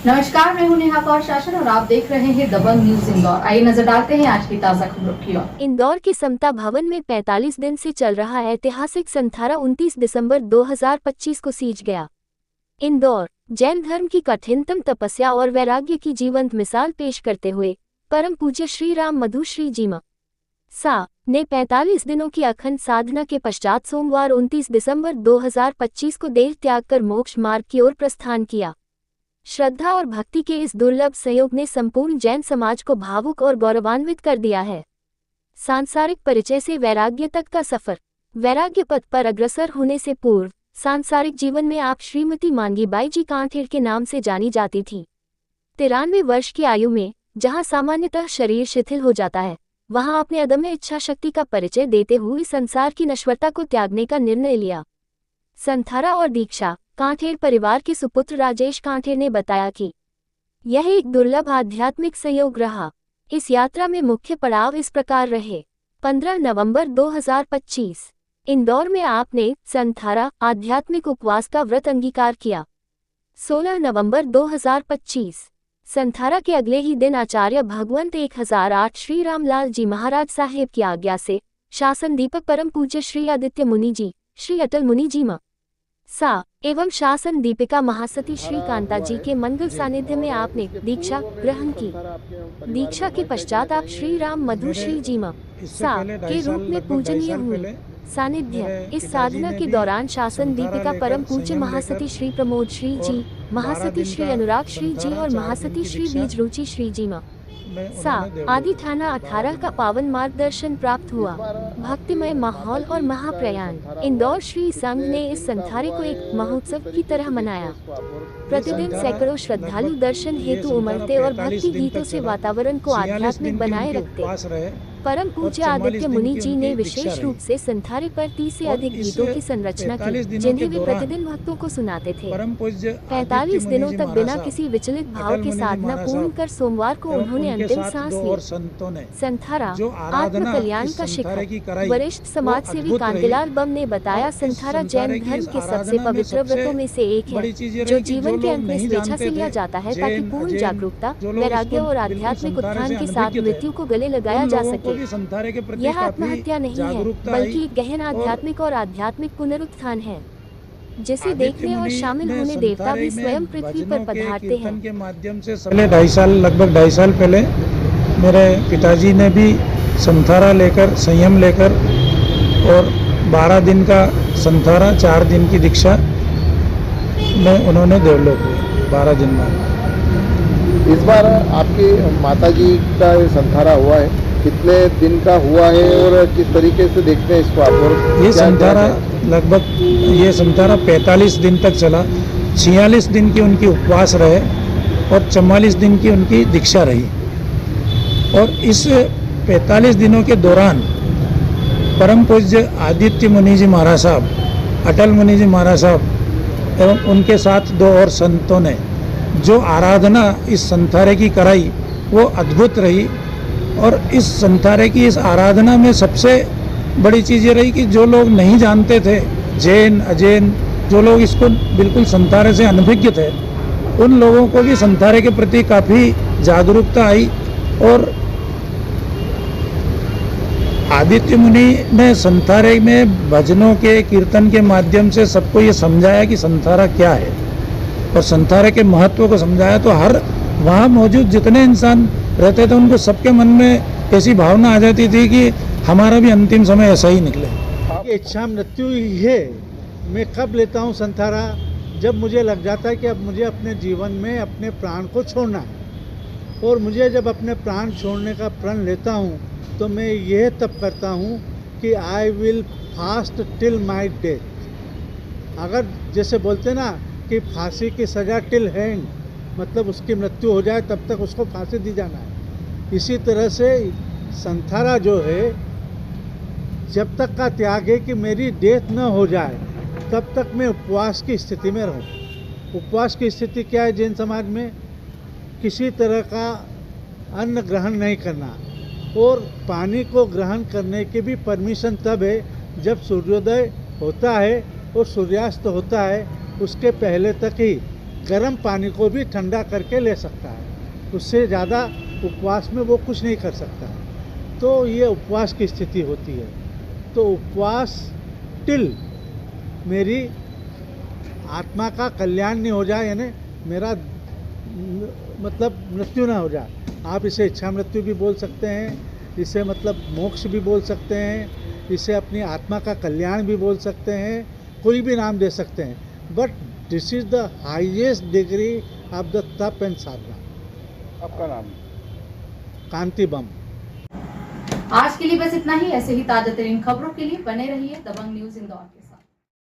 नमस्कार, मैं हूं नेहा कौर शासन और आप देख रहे हैं दबंग न्यूज इंदौर। आइए नजर डालते हैं आज की ताजा खबरों की ओर। इंदौर के समता भवन में 45 दिन से चल रहा ऐतिहासिक संथारा 29 दिसंबर 2025 को सींच गया। इंदौर जैन धर्म की कठिनतम तपस्या और वैराग्य की जीवंत मिसाल पेश करते हुए परम पूज्य श्री राम मधु श्री जी सा ने 45 दिनों की अखंड साधना के पश्चात सोमवार 29 दिसंबर 2025 को देह त्याग कर मोक्ष मार्ग की ओर प्रस्थान किया। श्रद्धा और भक्ति के इस दुर्लभ संयोग ने संपूर्ण जैन समाज को भावुक और गौरवान्वित कर दिया है। सांसारिक परिचय से वैराग्य तक का सफर। वैराग्य पथ पर अग्रसर होने से पूर्व सांसारिक जीवन में आप श्रीमती मांगीबाई जी कांठेर के नाम से जानी जाती थी। 93 वर्ष की आयु में जहां सामान्यतः शरीर शिथिल हो जाता है, वहां आपने अदम्य इच्छा शक्ति का परिचय देते हुए संसार की नश्वरता को त्यागने का निर्णय लिया। संथारा और दीक्षा कांठेर परिवार के सुपुत्र राजेश कांठेर ने बताया कि यह एक दुर्लभ आध्यात्मिक संयोग रहा। इस यात्रा में मुख्य पड़ाव इस प्रकार रहे। 15 नवंबर 2025 इंदौर में आपने संथारा आध्यात्मिक उपवास का व्रत अंगीकार किया। 16 नवंबर 2025 संथारा के अगले ही दिन आचार्य भगवंत 1008 श्री रामलाल जी महाराज साहेब की आज्ञा से शासन दीपक परम पूज्य श्री आदित्य मुनि जी, श्री अटल मुनि जी सा एवं शासन दीपिका महासती श्री कांता जी के मंगल सानिध्य में आपने दीक्षा ग्रहण की। दीक्षा के पश्चात आप श्री राम मधु श्री जी सा के रूप में पूजनीय हुए। सानिध्य इस साधना के दौरान शासन दीपिका परम पूज्य महासती श्री प्रमोद श्री जी, महासती श्री अनुराग श्री जी और महासती श्री बीज रुचि श्री जी सा आदि थाना 18 का पावन मार्गदर्शन प्राप्त हुआ। भक्तिमय माहौल और महाप्रयाण। इंदौर श्री संघ ने इस संथारे को एक महोत्सव की तरह मनाया। प्रतिदिन सैकड़ों श्रद्धालु दर्शन हेतु उमड़ते और भक्ति गीतों से वातावरण को आध्यात्मिक बनाए रखते। परम पूज्य आदित्य मुनि जी ने विशेष रूप से संथारे पर 30 से अधिक गीतों की संरचना की, जिन्हें वे प्रतिदिन भक्तों को सुनाते थे। 45 दिनों तक बिना किसी विचलित भाव के साधना पूर्ण कर सोमवार को उन्होंने अंतिम सांस ली। संथारा आत्म कल्याण का शिखर। वरिष्ठ समाज सेवी कांतिलाल बम ने बताया, संथारा जैन धर्म के सबसे पवित्र व्रतों में से एक है, जो जीवन के अंत में स्वेच्छा से लिया जाता है ताकि पूर्ण जागरूकता, वैराग्य और आध्यात्मिक उत्थान के साथ मृत्यु को गले लगाया जा सके। यह आत्महत्या नहीं है, बल्कि एक गहन आध्यात्मिक और आध्यात्मिक पुनरुत्थान है, जिसे देखने और शामिल होने देवता भी स्वयं पृथ्वी पर पधारते हैं। के माध्यम से लगभग 2.5 साल पहले मेरे पिताजी ने भी संथारा लेकर, संयम लेकर और 12 दिन का संथारा, 4 दिन की दीक्षा में उन्होंने देवलोक हुए 12 दिन में। इस बार आपकी माताजी का संथारा हुआ है, कितने दिन का हुआ है और किस तरीके से देखते हैं इसको आप? और ये संथारा लगभग 45 दिन तक चला। 46 दिन की उनकी उपवास रहे और 44 दिन की उनकी दीक्षा रही। और इस 45 दिनों के दौरान परम पूज्य आदित्य मुनि जी महाराज साहब, अटल मुनि जी महाराज साहब एवं उनके साथ 2 और संतों ने जो आराधना इस संथारे की कराई वो अद्भुत रही। और इस संथारे की इस आराधना में सबसे बड़ी चीज़ ये रही कि जो लोग नहीं जानते थे, जैन अजैन, जो लोग इसको बिल्कुल संथारे से अनभिज्ञ थे, उन लोगों को भी संथारे के प्रति काफ़ी जागरूकता आई। और आदित्य मुनि ने संथारे में भजनों के, कीर्तन के माध्यम से सबको ये समझाया कि संथारा क्या है और संथारे के महत्व को समझाया। तो हर वहाँ मौजूद जितने इंसान रहते थे उनको सबके मन में ऐसी भावना आ जाती थी कि हमारा भी अंतिम समय ऐसा ही निकले। इच्छा मृत्यु ही है। मैं कब लेता हूँ संथारा? जब मुझे लग जाता है कि अब मुझे अपने जीवन में अपने प्राण को छोड़ना है। और मुझे जब अपने प्राण छोड़ने का प्रण लेता हूँ तो मैं यह तब करता हूँ कि I will fast till my death. अगर जैसे बोलते ना कि फांसी की सज़ा टिल हैंग, मतलब उसकी मृत्यु हो जाए तब तक उसको फांसी दी जाना है। इसी तरह से संथारा जो है, जब तक का त्याग है कि मेरी डेथ न हो जाए तब तक मैं उपवास की स्थिति में रहूं। उपवास की स्थिति क्या है जैन समाज में? किसी तरह का अन्न ग्रहण नहीं करना और पानी को ग्रहण करने की भी परमिशन तब है जब सूर्योदय होता है और सूर्यास्त होता है, उसके पहले तक ही गर्म पानी को भी ठंडा करके ले सकता है, उससे ज़्यादा उपवास में वो कुछ नहीं कर सकता है। तो ये उपवास की स्थिति होती है। तो उपवास टिल मेरी आत्मा का कल्याण नहीं हो जाए, यानी मेरा मतलब मृत्यु ना हो जाए। आप इसे इच्छा मृत्यु भी बोल सकते हैं, इसे मतलब मोक्ष भी बोल सकते हैं, इसे अपनी आत्मा का कल्याण भी बोल सकते हैं, कोई भी नाम दे सकते हैं, but this is the highest degree of the तप एंड साधना। आपका नाम? कांति बम। आज के लिए बस इतना ही। ऐसे ही ताजा तरीन खबरों के लिए बने रहिए दबंग न्यूज इंदौर के साथ।